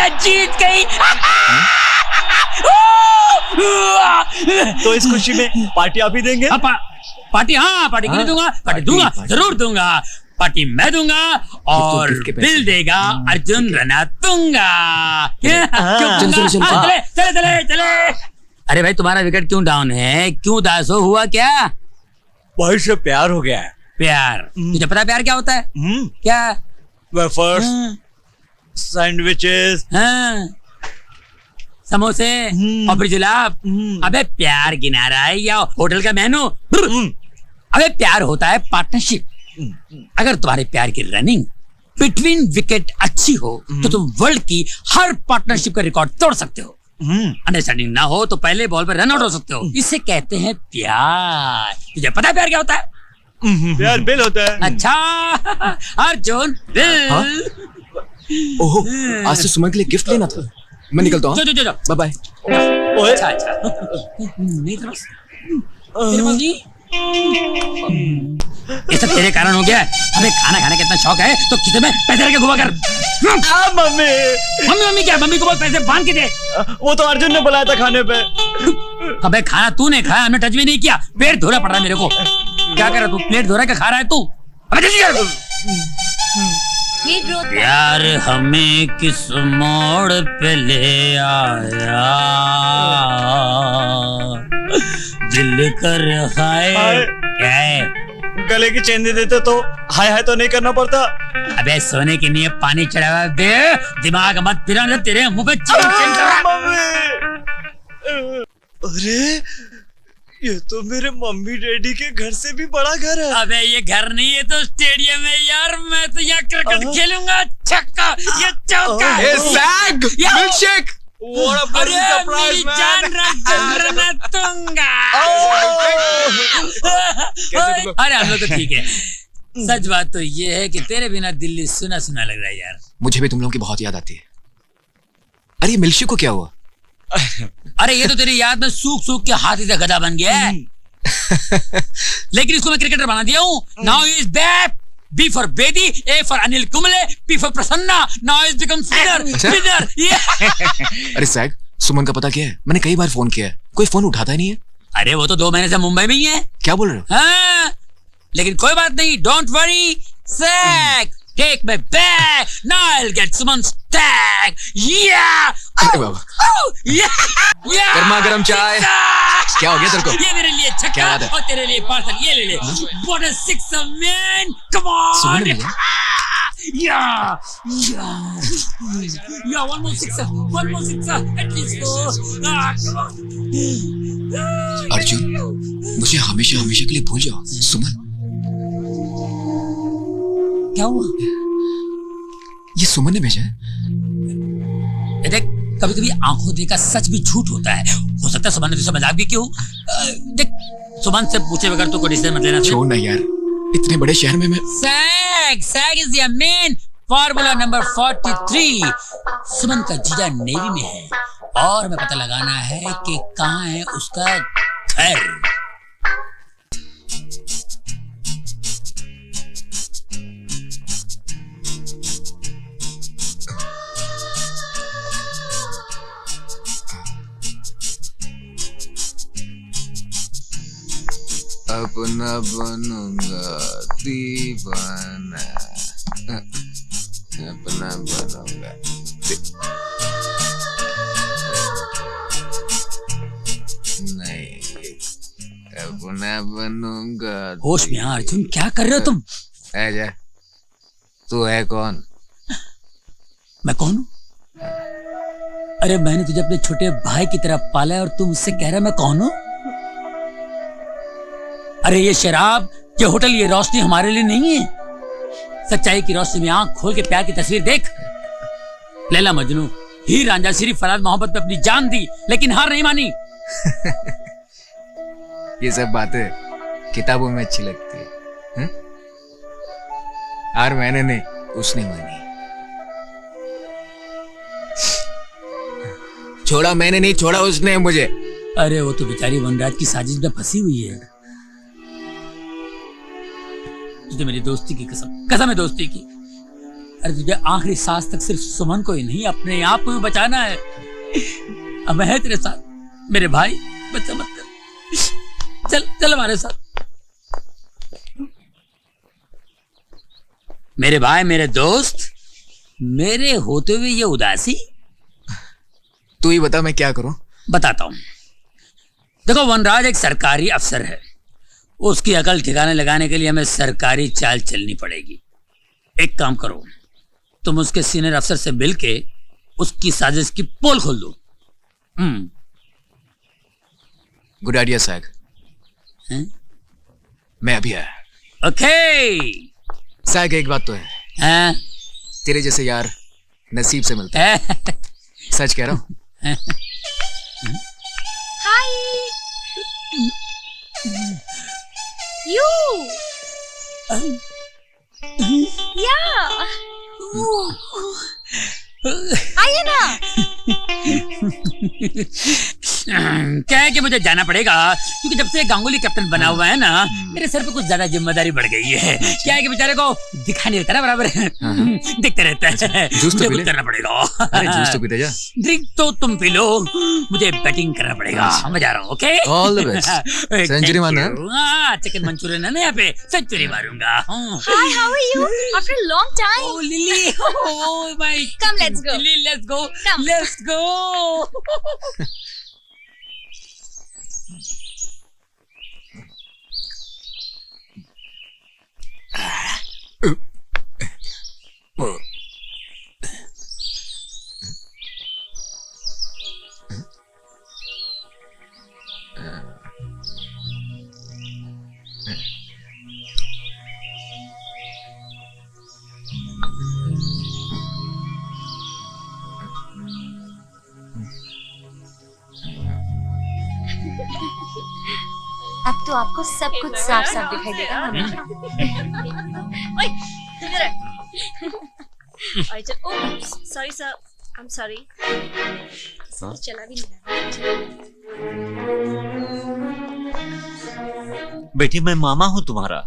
मैं जीत गई। तो इस खुशी में पार्टी आप ही देंगे? पार्टी, हाँ पार्टी क्यों दूंगा, पार्टी दूंगा, जरूर दूंगा। पार्टी मैं दूंगा और बिल देगा अर्जुन रणतुंगा। चले। अरे भाई तुम्हारा विकेट क्यों डाउन है, क्यों उदास हो, हुआ क्या? भाई से प्यार हो गया है। प्यार? तुझे पता है प्यार क्या होता है? क्या? वेफर्स, सैंडविचेस, समोसे और फिर जुलाब। अबे प्यार गिना रहा है या होटल का मेनू? अबे प्यार होता है पार्टनरशिप। अगर तुम्हारे प्यार की रनिंग बिटवीन विकेट अच्छी हो तो तुम वर्ल्ड की हर पार्टनरशिप का रिकॉर्ड तोड़ सकते हो। अंडरस्टैंडिंग ना हो तो पहले बॉल पर रन आउट हो सकते हो। इसे कहते हैं प्यार। तुझे पता है प्यार क्या होता है? प्यार बिल होता है। अच्छा अर्जुन बिल। ओहो, आज तो सुमन के लिए गिफ्ट लेना था। मैं निकलता हूँ। जो बाय बाय। अच्छा नहीं था बस तेरे पास नहीं। ये सब तेरे कारण हो गया है। हमें खाना खाने का इतना शौक है तो किचन में पैसे लेके घुमा कर। मम्मी क्या? मम्मी को बोल पैसे बांध के दे। वो तो अर्जुन ने बुलाया था खाने पे। अबे खाना तूने खाया, हमने टच भी नहीं किया। पेट धोना पड़ रहा है मेरे को। क्या कर रहा तू? प्लेट धो रहा है क्या खा रहा है तू? अबे जल्दी कर। प्यार हमें किस मोड़ पे ले आया, दिल कर हाय। क्या है? गले की चेन दे देते तो हाय हाय तो नहीं करना पड़ता। अबे सोने के लिए पानी चढ़ावा दे, दिमाग मत फिरा तेरे मुंह पे चेन। अरे ये तो मेरे मम्मी डैडी के घर से भी बड़ा घर है। अबे ये घर नहीं है तो स्टेडियम है यार। मैं तो यहाँ क्रिकेट खेलूंगा। छक्का, ये चौका। मिल्कशेक। अरे मेरी जान रणतुंगा। अरे हम लोग तो ठीक है। सच बात तो ये है कि तेरे बिना दिल्ली सुना सुना लग रहा है यार। मुझे भी तुम लोगों की बहुत याद आती है। अरे मिल्कशेक को क्या हुआ? अरे ये तो तेरी याद में सूख के हाथी से गधा बन गया है। लेकिन इसको मैं क्रिकेटर बना दिया हूँ। Now is back. B for Bedi, A for Anil Kumble, P for Prasanna. Now he's become winner. अरे सैग, सुमन का पता क्या है? मैंने कई बार फोन किया है, कोई फोन उठाता ही नहीं है। अरे वो तो 2 महीने से मुंबई में ही है। क्या बोल रहे हो? हाँ, लेकिन कोई बात नहीं, डोंट वरी सैग, take me back, now I will get Suman's tag. अरे बाबा, गर्मा गर्म चाय। क्या हो गया तेरे को? ये मेरे लिए छक्का और तेरे लिए पार्सल। ये ले ले। What a sixer man, come on. Yeah, one more sixer at least. Come on. Arjun, मुझे हमेशा के लिए भूल जाओ। सुमन, क्या हुआ? ये सुमन ने भेजा है। देख, कभी-कभी आंखों देखा सच भी झूठ होता है। हो सकता है सुमन ने तुझसे मजाक भी क्यों। देख, सुमन से पूछे बगैर तो कोई डिसीजन मत लेना। छोड़ ना यार, इतने बड़े शहर में मैं। Sag is your main formula number 43। सुमन का जीजा नेवी में है और हमें पता लगाना है कि कहाँ है उसका घर। अपना बनूंगा दीवाना, अपना बनूंगा। नहीं, अपना बनूंगा। होश में आ अर्जुन, क्या कर रहे हो तुम? जा, तू है कौन? मैं कौन हूँ? अरे मैंने तुझे अपने छोटे भाई की तरह पाला है और तू मुझसे कह रहा है मैं कौन हूँ? अरे ये शराब, ये होटल, ये रोशनी हमारे लिए नहीं है। सच्चाई की रोशनी में आंख खोल के प्यार की तस्वीर देख। लैला मजनू, हीर रांझा, सिर्फ फराज मोहब्बत में अपनी जान दी लेकिन हार नहीं मानी। ये सब बातें किताबों में अच्छी लगती है। हार मैंने नहीं, उसने मानी। छोड़ा मैंने नहीं, छोड़ा उसने मुझे। अरे वो तो बेचारी वनराज की साजिश में फंसी हुई है। तुझे मेरी दोस्ती की कसम है दोस्ती की। अरे तुझे आखिरी सांस तक सिर्फ सुमन को ही नहीं अपने आप को भी बचाना है। अब मैं है तेरे साथ मेरे भाई, बच्चा मत कर। चल चल हमारे साथ। मेरे भाई, मेरे दोस्त, मेरे होते हुए ये उदासी। तू ही बता मैं क्या करूं। बताता हूं। देखो, वनराज एक सरकारी अफसर है। उसकी अकल ठिकाने लगाने के लिए हमें सरकारी चाल चलनी पड़ेगी। एक काम करो, तुम उसके सीनियर अफसर से मिलके उसकी साजिश की पोल खोल दो। गुड आइडिया सैग। मैं अभी आया। ओके। सैग, एक बात तो है, हाँ? तेरे जैसे यार नसीब से मिलता है। सच कह रहा हूं। हाय यू या आइए ना। क्या है कि मुझे जाना पड़ेगा, क्योंकि जब से गांगुली कैप्टन बना हुआ है ना, मेरे सर पे कुछ ज्यादा जिम्मेदारी बढ़ गई है। क्या है कि बेचारे को दिखा नहीं देता ना बराबर, दिखते रहता है। जूस तो पी ले। करना पड़ेगा। अरे जूस तो पीते जा। ड्रिंक तो तुम पी लो, मुझे बैटिंग करना पड़ेगा। मैं जा रहा हूँ। Okay, all the best. Century मारना। चिकन मंचूरियन है ना, यहाँ पे सेंचुरी मारूंगा। Hi, how are you after a long time? Oh, Lily. Oh, my. Come, let's go. Lily, let's go. Come. Let's go. अब तो आपको सब कुछ साफ साफ दिखाई देगा। ओए, इधर आ। Oh, sorry sir, I am sorry. चला भी नहीं। बेटी, मैं मामा हूँ तुम्हारा।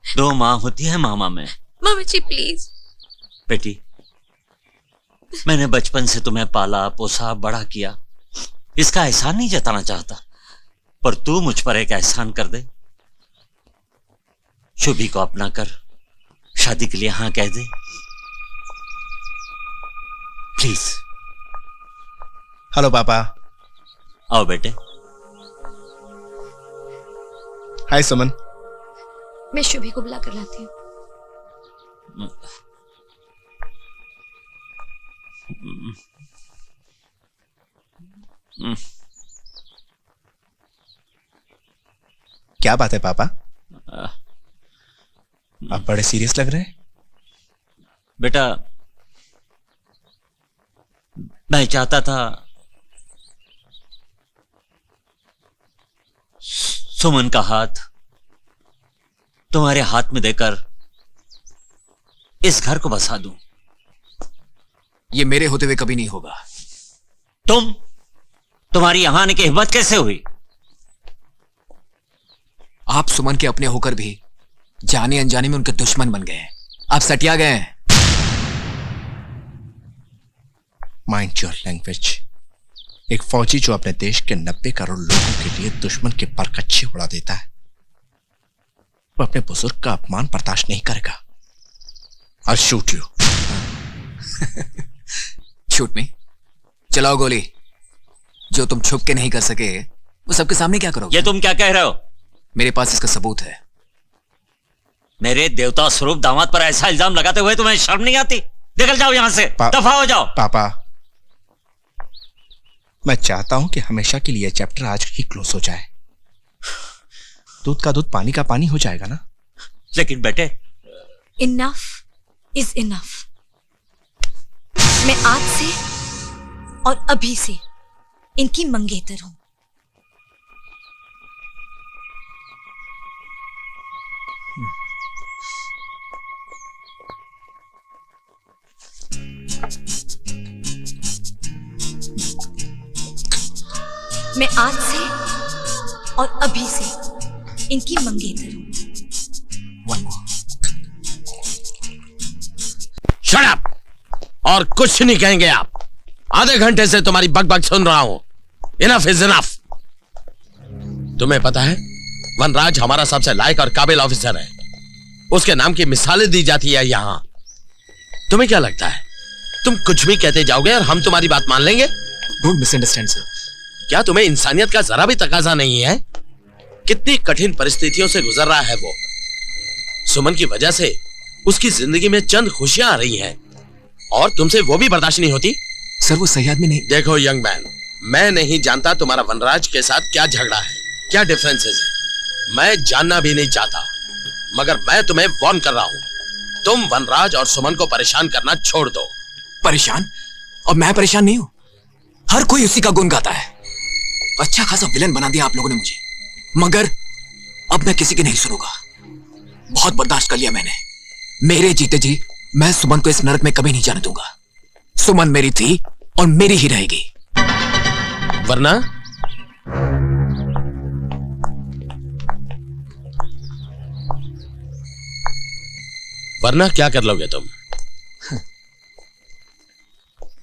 दो माँ होती है मामा में। Mummy ji please. बेटी, मैंने बचपन से तुम्हें पाला पोसा बड़ा किया, इसका एहसान नहीं जताना चाहता, पर तू मुझ पर एक एहसान कर दे। शुभी को अपना कर शादी के लिए हाँ कह दे प्लीज। हेलो पापा। आओ बेटे। हाय सुमन। मैं शुभी को बुला कर लाती हूँ। क्या बात है पापा, आप बड़े सीरियस लग रहे हैं। बेटा, मैं चाहता था सुमन का हाथ तुम्हारे हाथ में देकर इस घर को बसा दूं। ये मेरे होते हुए कभी नहीं होगा। तुम्हारी यहां आने की हिम्मत कैसे हुई? आप सुमन के अपने होकर भी जाने अनजाने में उनके दुश्मन बन गए हैं। आप सटिया गए हैं। Mind your language. एक फौजी जो अपने देश के 90 करोड़ लोगों के लिए दुश्मन के पर कच्चे उड़ा देता है, वो अपने बुजुर्ग का अपमान बर्दाश्त नहीं करेगा। I'll shoot you. शूट मी। चलाओ गोली। जो तुम छुप के नहीं कर सके वो सबके सामने क्या करोगे? ये तुम क्या कह रहे हो? मेरे पास इसका सबूत है। मेरे देवता स्वरूप दामाद पर ऐसा इल्जाम लगाते हुए तुम्हें शर्म नहीं आती? निकल जाओ यहां से, दफा हो जाओ। पापा, मैं चाहता हूं कि हमेशा के लिए चैप्टर आज ही क्लोज हो जाए। दूध का दूध पानी का पानी हो जाएगा ना। लेकिन बेटे, इनफ इज इनफ। मैं आज से और अभी से इनकी मंगेतर हूं। मैं आज से और अभी से इनकी मंगेतर हूं। One more. Shut up! और कुछ नहीं कहेंगे आप। आधे घंटे से तुम्हारी बकबक सुन रहा हूं। Enough is enough. तुम्हें पता है वनराज हमारा सबसे लायक और काबिल ऑफिसर है। उसके नाम की मिसालें दी जाती है यहां। तुम्हें क्या लगता है तुम कुछ भी कहते जाओगे और हम तुम्हारी बात मान लेंगे? Don't misunderstand sir. क्या तुम्हें इंसानियत का जरा भी तकाजा नहीं है? कितनी कठिन परिस्थितियों से गुजर रहा है वो। सुमन की वजह से उसकी जिंदगी में चंद खुशियां आ रही हैं और तुमसे वो भी बर्दाश्त नहीं होती। सर वो सही आदमी नहीं। देखो यंग मैन, मैं नहीं जानता तुम्हारा वनराज के साथ क्या झगड़ा है, क्या डिफरेंसेस है। मैं जानना भी नहीं चाहता, मगर मैं तुम्हें वार्न कर रहा हूं, तुम वनराज और सुमन को परेशान करना छोड़ दो। परेशान? और मैं परेशान नहीं हूं। हर कोई उसी का गुण गाता है। अच्छा खासा विलन बना दिया आप लोगों ने मुझे, मगर अब मैं किसी की नहीं सुनूंगा। बहुत बर्दाश्त कर लिया मैंने। मेरे जीते जी मैं सुमन को इस नरक में कभी नहीं जाने दूंगा। सुमन मेरी थी और मेरी ही रहेगी। वरना वरना क्या कर लोगे तुम?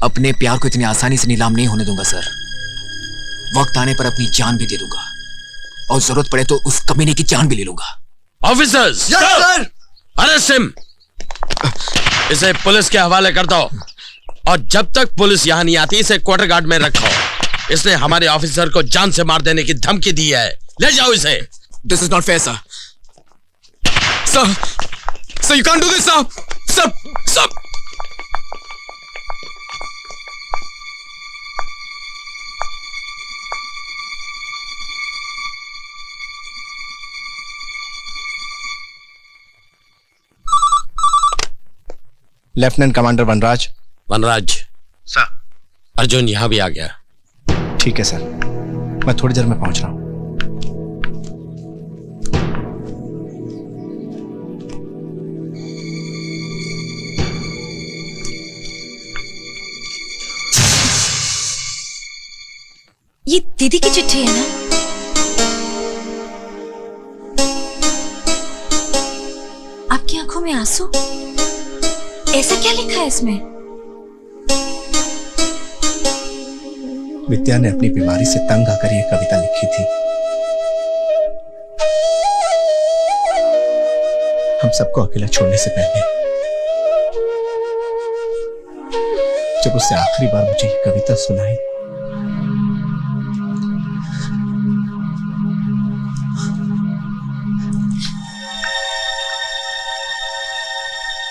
अपने प्यार को इतनी आसानी से नीलाम नहीं होने दूंगा सर। वक्त आने पर अपनी जान भी दे दूंगा और जरूरत पड़े तो उस कमीने की जान भी ले लूंगा। Officers, arrest him. इसे पुलिस के हवाले कर दो और जब तक पुलिस यहां नहीं आती इसे क्वार्टर गार्ड में रखो। इसने हमारे ऑफिसर को जान से मार देने की धमकी दी है। ले जाओ इसे। This is not fair sir. Sir you can't do this sir. Sir lieutenant commander Vanraj. Vanraj sir, Arjun यहां भी आ गया। ठीक है सर, मैं थोड़ी देर में पहुंच रहा हूं। ये दीदी की चिट्ठी है ना? आपकी आंखों में आंसू? ऐसा क्या लिखा है इसमें? विद्या ने अपनी बीमारी से तंग आकर यह कविता लिखी थी। हम सबको अकेला छोड़ने से पहले जब उससे आखिरी बार मुझे ये कविता सुनाई,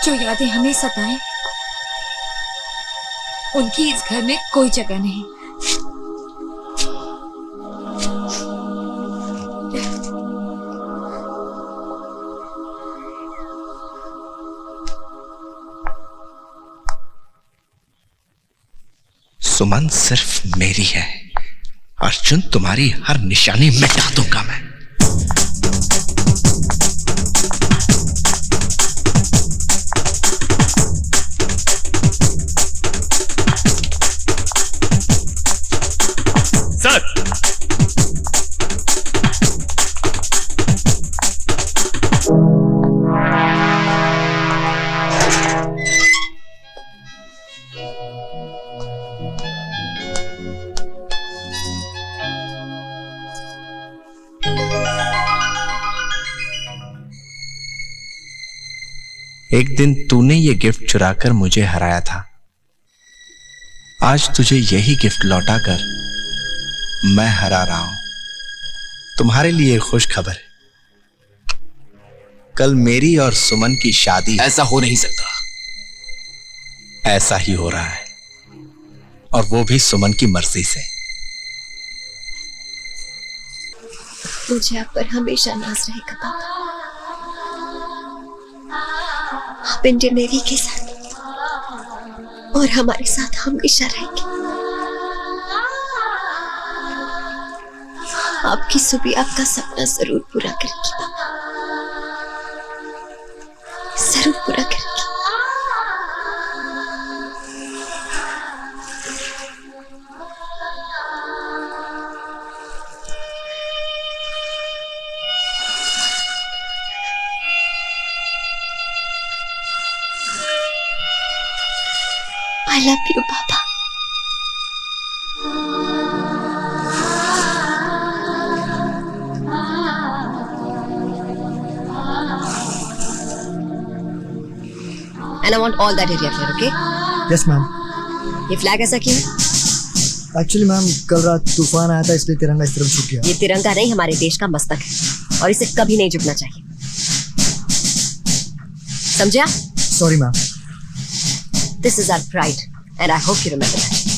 जो यादें हमें सताएं, उनकी इस घर में कोई जगह नहीं। सुमन सिर्फ मेरी है। अर्जुन, तुम्हारी हर निशानी मिटा दूंगा मैं। एक दिन तूने ये गिफ्ट चुराकर मुझे हराया था। आज तुझे यही गिफ्ट लौटाकर मैं हरा रहा हूं। तुम्हारे लिए खुश खबर है, कल मेरी और सुमन की शादी। ऐसा हो नहीं सकता। ऐसा ही हो रहा है, और वो भी सुमन की मर्जी से। मुझे आप पर हमेशा नाज रहेगा पापा। आप इंडियन नेवी के साथ और हमारे साथ हमेशा रहेंगे। आपकी सुबह आपका सपना जरूर पूरा करेगी पापा, जरूर पूरा करेगी। I love you, Papa. And I want all that area clear, okay? Yes ma'am. ये फ्लैग ऐसा क्यों? एक्चुअली मैम कल रात तूफान आया था इसलिए तिरंगा इस तरफ झुक गया. ये तिरंगा नहीं, हमारे देश का मस्तक है और इसे कभी नहीं झुकना चाहिए. समझा? Sorry ma'am. This is our pride and I hope you remember that.